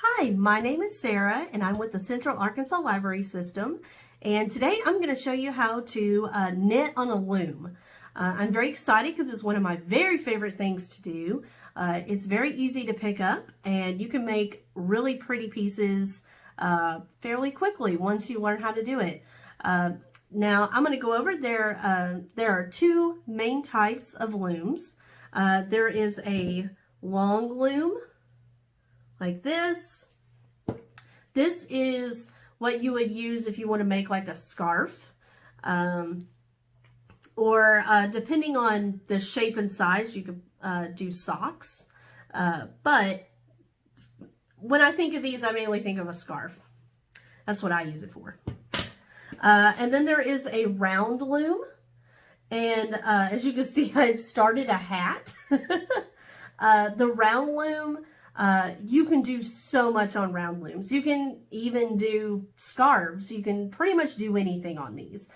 Hi, my name is Sarah and I'm with the Central Arkansas Library System, and today I'm going to show you how to knit on a loom. I'm very excited because it's one of my very favorite things to do. It's very easy to pick up and you can make really pretty pieces fairly quickly once you learn how to do it. Now I'm going to go over there. There are two main types of looms. There is a long loom like this. This is what you would use if you want to make like a scarf, or depending on the shape and size, you could do socks. But when I think of these, I mainly think of a scarf. That's what I use it for. And then there is a round loom, and as you can see, I started a hat. The round loom, you can do so much on round looms. You can even do scarves. You can pretty much do anything on these.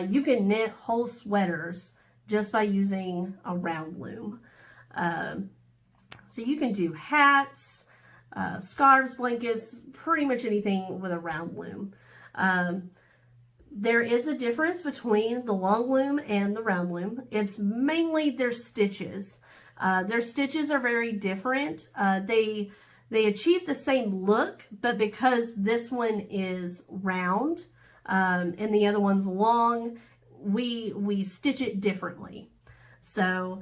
You can knit whole sweaters just by using a round loom. So you can do hats, scarves, blankets, pretty much anything with a round loom. There is a difference between the long loom and the round loom. It's mainly their stitches. Their stitches are very different. They achieve the same look, but because this one is round and the other one's long, we stitch it differently. So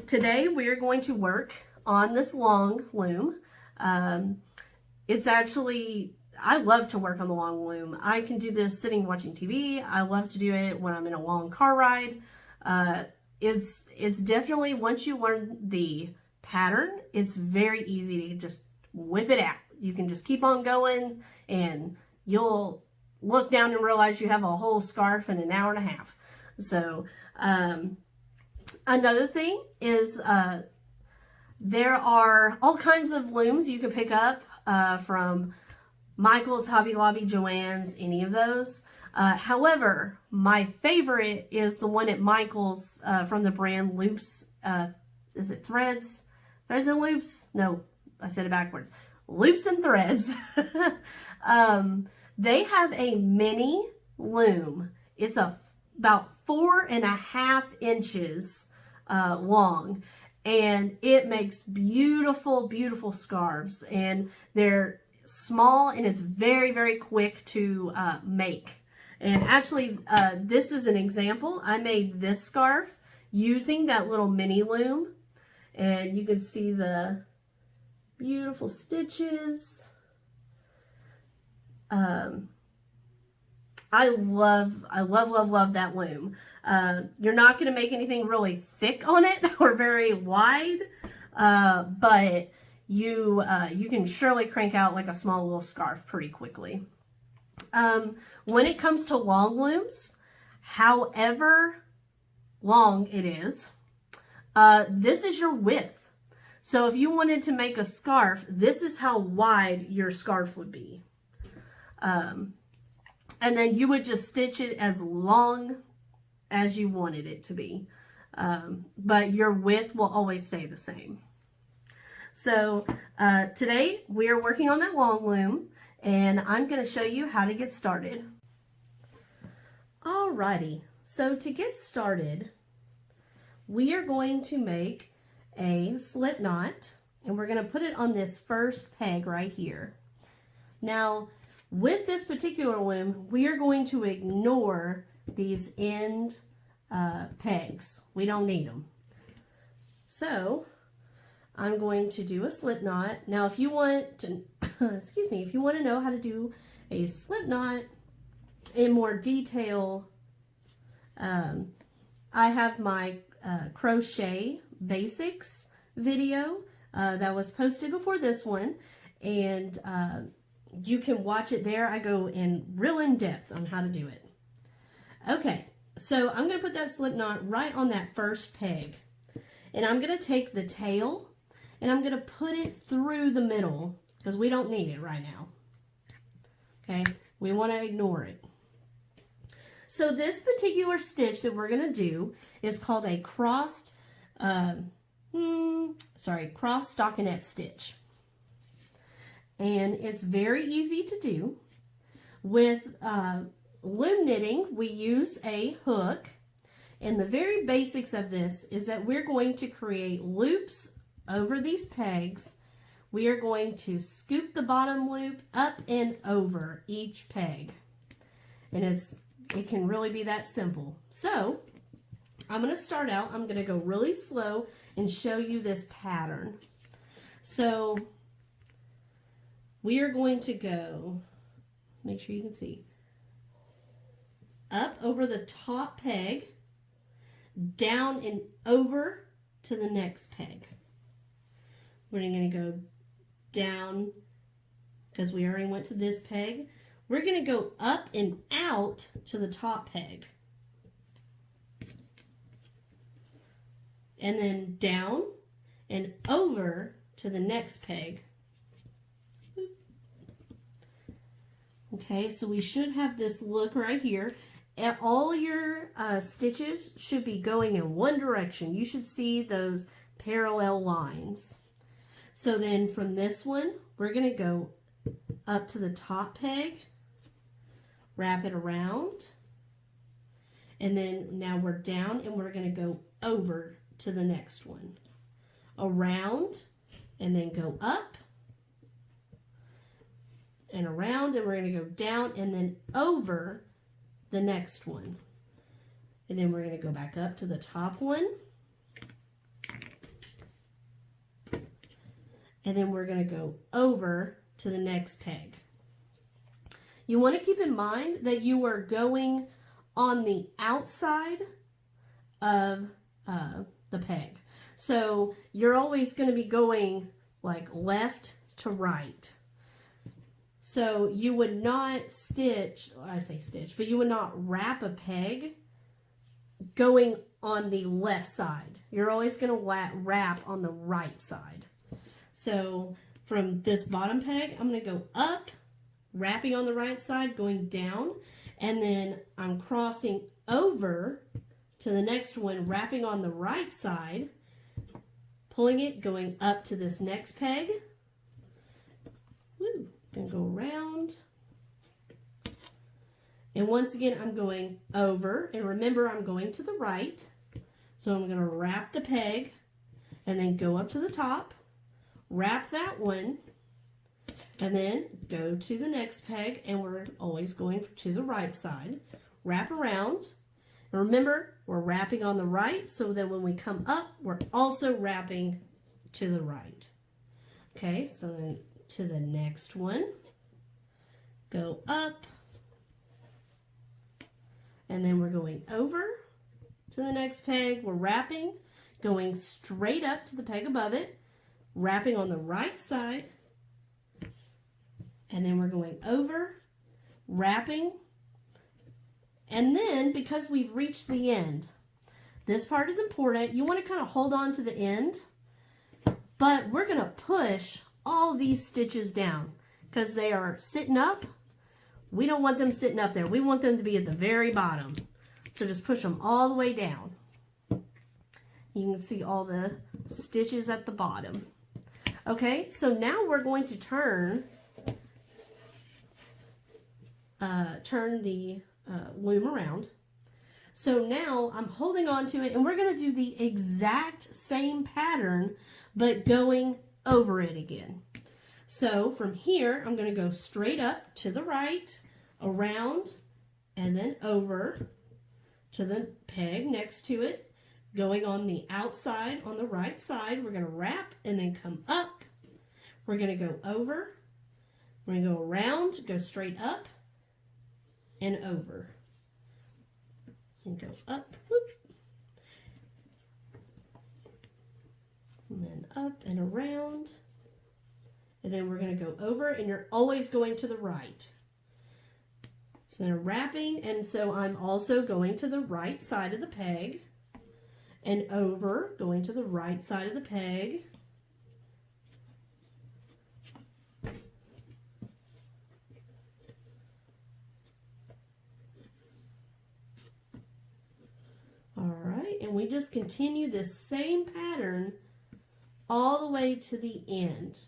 today we're going to work on this long loom. It's actually, I love to work on the long loom. I can do this sitting watching TV. I love to do it when I'm in a long car ride. It's definitely, once you learn the pattern, it's very easy to just whip it out. You can just keep on going and you'll look down and realize you have a whole scarf in an hour and a half. So another thing is there are all kinds of looms you can pick up from Michael's, Hobby Lobby, Joann's, any of those. However, my favorite is the one at Michael's from the brand Loops. Is it Threads? Threads and Loops? No, I said it backwards. Loops and Threads. They have a mini loom. It's about 4.5 inches long, and it makes beautiful, beautiful scarves. And they're small and it's very, very quick to make. And actually, this is an example. I made this scarf using that little mini loom. And you can see the beautiful stitches. I love that loom. You're not going to make anything really thick on it or very wide, but you can surely crank out like a small little scarf pretty quickly. When it comes to long looms, however long it is, this is your width. So if you wanted to make a scarf, this is how wide your scarf would be. And then you would just stitch it as long as you wanted it to be. But your width will always stay the same. So today we are working on that long loom, and I'm going to show you how to get started. Alrighty, so to get started, we are going to make a slip knot, and we're going to put it on this first peg right here. Now, with this particular loom, we are going to ignore these end pegs. We don't need them. So I'm going to do a slip knot. Now, if you want to, excuse me, if you want to know how to do a slip knot in more detail, I have my crochet basics video that was posted before this one, and you can watch it there. I go in real in depth on how to do it. Okay, so I'm going to put that slip knot right on that first peg, and I'm going to take the tail and I'm going to put it through the middle because we don't need it right now. Okay, we want to ignore it. So this particular stitch that we're going to do is called a cross stockinette stitch. and it's very easy to do. With loom knitting, we use a hook, and the very basics of this is that we're going to create loops over these pegs. We are going to scoop the bottom loop up and over each peg, and it can really be that simple. So I'm going to start out, I'm going to go really slow and show you this pattern. So we are going to go, make sure you can see, up over the top peg, down and over to the next peg. We're going to go down, because we already went to this peg. We're going to go up and out to the top peg. And then down and over to the next peg. Okay, so we should have this look right here. All your stitches should be going in one direction. You should see those parallel lines. So then from this one, we're going to go up to the top peg, wrap it around, and then now we're down and we're going to go over to the next one, around, and then go up and around, and we're going to go down and then over the next one, and then we're going to go back up to the top one, and then we're going to go over to the next peg. You want to keep in mind that you are going on the outside of the peg. So you're always going to be going like left to right. So you would not stitch, I say stitch, but you would not wrap a peg going on the left side. You're always going to wrap on the right side. So from this bottom peg, I'm going to go up, wrapping on the right side, going down, and then I'm crossing over to the next one, wrapping on the right side, pulling it, going up to this next peg. Woo, gonna go around. And once again, I'm going over, and remember, I'm going to the right. So I'm gonna wrap the peg, and then go up to the top, wrap that one, and then go to the next peg, and we're always going to the right side. Wrap around, and remember, we're wrapping on the right, so that when we come up, we're also wrapping to the right. Okay, so then to the next one, go up, and then we're going over to the next peg. We're wrapping, going straight up to the peg above it, wrapping on the right side, and then we're going over, wrapping, and then because we've reached the end, this part is important. You want to kind of hold on to the end, but we're going to push all these stitches down because they are sitting up. We don't want them sitting up there. We want them to be at the very bottom. So just push them all the way down. You can see all the stitches at the bottom. Okay, so now we're going to turn the loom around. So now I'm holding on to it, and we're going to do the exact same pattern, but going over it again. So from here, I'm going to go straight up to the right, around, and then over to the peg next to it, going on the outside on the right side. We're going to wrap and then come up. We're going to go over. We're going to go around, go straight up, and over. So go up, whoop, and then up and around, and then we're going to go over, and you're always going to the right. So then wrapping, and so I'm also going to the right side of the peg, and over, going to the right side of the peg. And we just continue this same pattern all the way to the end.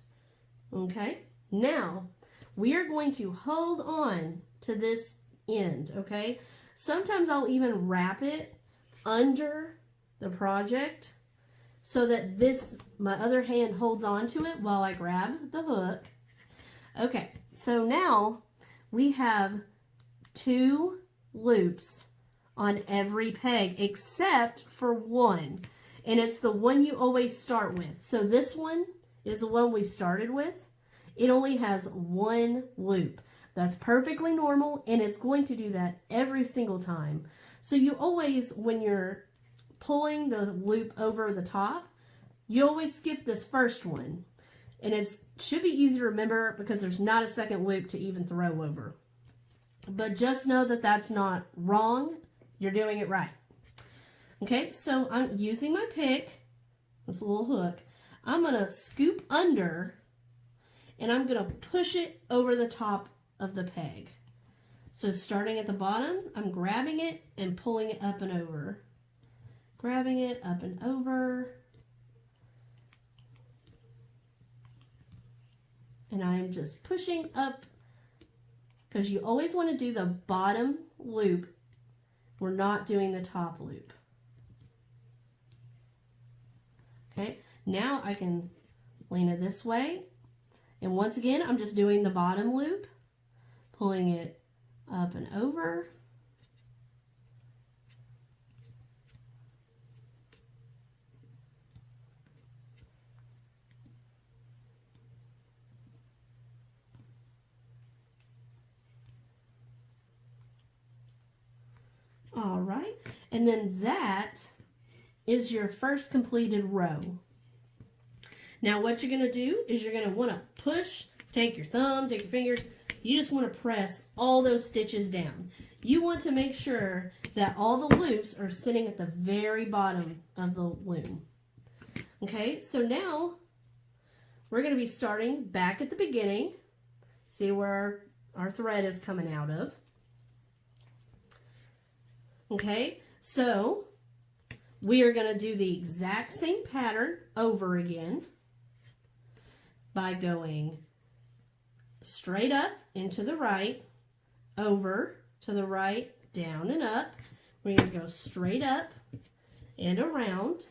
Okay, Now, we are going to hold on to this end, okay? Sometimes I'll even wrap it under the project so that my other hand holds on to it while I grab the hook. Okay, so now we have 2 loops on every peg except for one, and it's the one you always start with. So this one is the one we started with. It only has 1 loop. That's perfectly normal, and it's going to do that every single time. So you always, when you're pulling the loop over the top, you always skip this first one. And it should be easy to remember because there's not a second loop to even throw over. But just know that that's not wrong. You're doing it right. Okay, so I'm using my pick, this little hook. I'm going to scoop under, and I'm going to push it over the top of the peg. So starting at the bottom, I'm grabbing it and pulling it up and over. Grabbing it up and over. And I'm just pushing up because you always want to do the bottom loop. We're not doing the top loop. Okay, now I can lean it this way. And once again, I'm just doing the bottom loop, pulling it up and over. All right, and then that is your first completed row. Now what you're going to do is you're going to want to push, take your thumb, take your fingers, you just want to press all those stitches down. You want to make sure that all the loops are sitting at the very bottom of the loom. Okay, so now we're going to be starting back at the beginning. See where our thread is coming out of. Okay, so we are going to do the exact same pattern over again by going straight up into the right, over to the right, down and up. We're going to go straight up and around.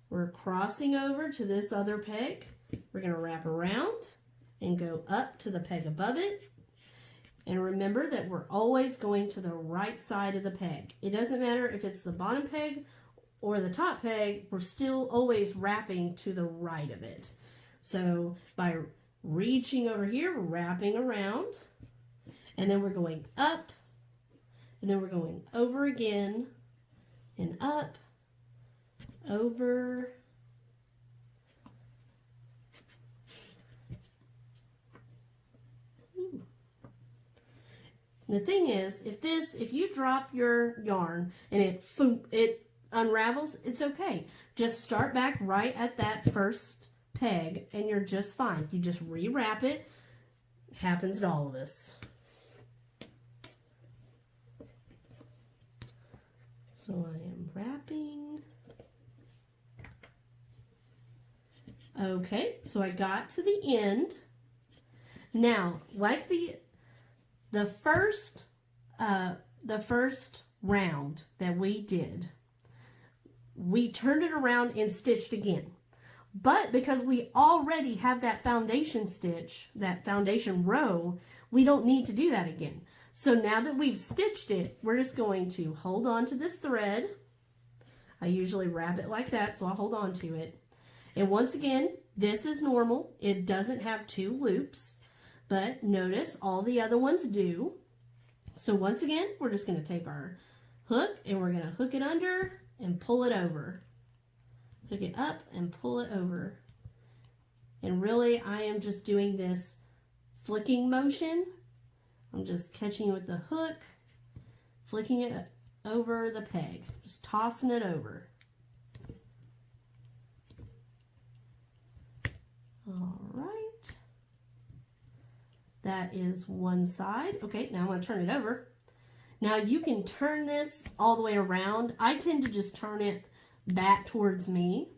We're crossing over to this other peg. We're going to wrap around and go up to the peg above it. And remember that we're always going to the right side of the peg. It doesn't matter if it's the bottom peg or the top peg, we're still always wrapping to the right of it. So by reaching over here, we're wrapping around, and then we're going up, and then we're going over again, and up, over, the thing is, if you drop your yarn and it unravels, it's okay. Just start back right at that first peg and you're just fine. You just rewrap it. Happens to all of us. So I am wrapping. Okay, so I got to the end. Now, like the first round that we did, we turned it around and stitched again. But because we already have that foundation stitch, that foundation row, we don't need to do that again. So now that we've stitched it, we're just going to hold on to this thread. I usually wrap it like that, so I'll hold on to it. And once again, this is normal. It doesn't have 2 loops, but notice all the other ones do. So once again, we're just going to take our hook and we're going to hook it under and pull it over. Hook it up and pull it over. And really, I am just doing this flicking motion. I'm just catching with the hook, flicking it over the peg, just tossing it over. All right. That is one side. Okay, now I'm going to turn it over. Now you can turn this all the way around. I tend to just turn it back towards me,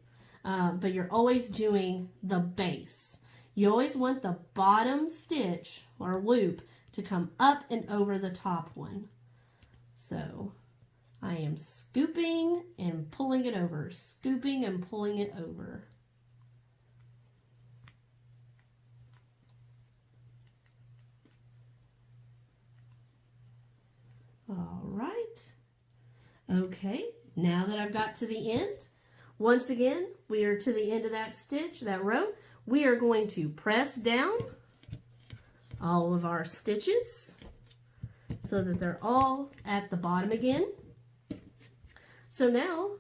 but you're always doing the base. You always want the bottom stitch or loop to come up and over the top one. So I am scooping and pulling it over, scooping and pulling it over. All right. Okay, now that I've got to the end, once again, we are to the end of that stitch, that row. We are going to press down all of our stitches so that they're all at the bottom again. So now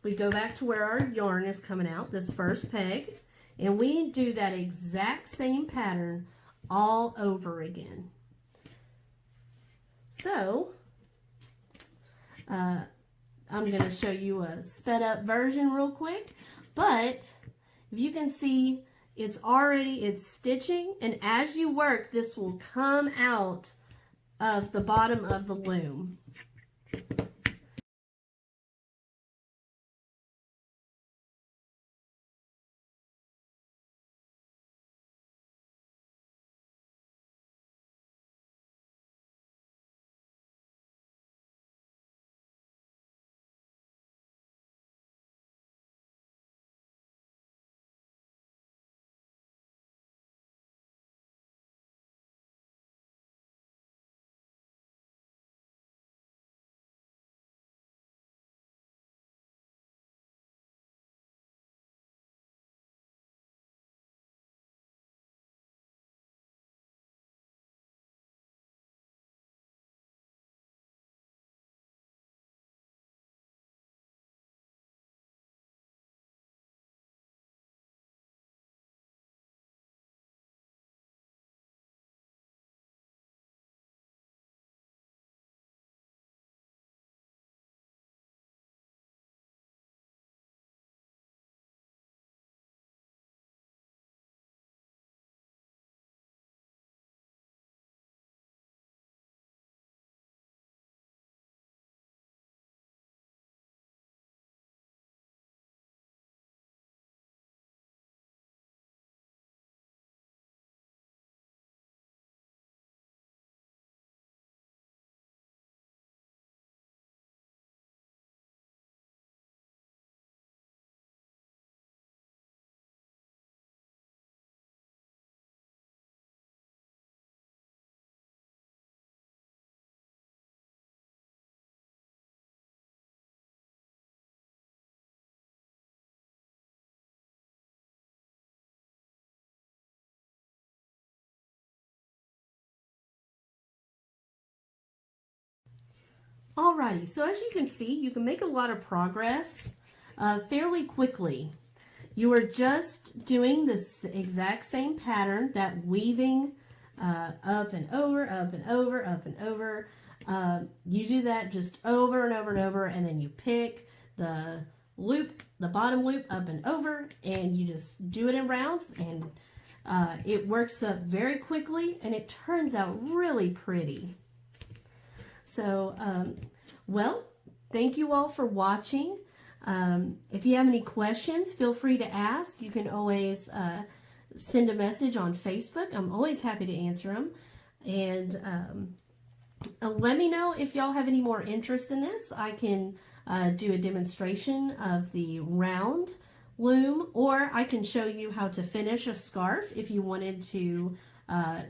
we go back to where our yarn is coming out, this first peg, and we do that exact same pattern all over again. So I'm going to show you a sped up version real quick, but if you can see, it's stitching, and as you work, this will come out of the bottom of the loom. Alrighty, so as you can see, you can make a lot of progress fairly quickly. You are just doing this exact same pattern, that weaving up and over, up and over, up and over. You do that just over and over and over, and then you pick the loop, the bottom loop up and over, and you just do it in rounds, and it works up very quickly, and it turns out really pretty. So, well, thank you all for watching. If you have any questions, feel free to ask. You can always send a message on Facebook. I'm always happy to answer them. And let me know if y'all have any more interest in this. I can do a demonstration of the round loom, or I can show you how to finish a scarf if you wanted to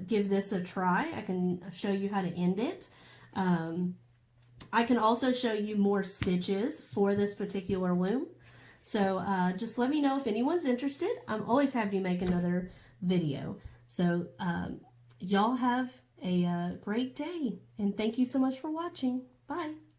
give this a try. I can show you how to end it. I can also show you more stitches for this particular loom. So just let me know if anyone's interested. I'm always happy to make another video. So y'all have a great day, and thank you so much for watching. Bye.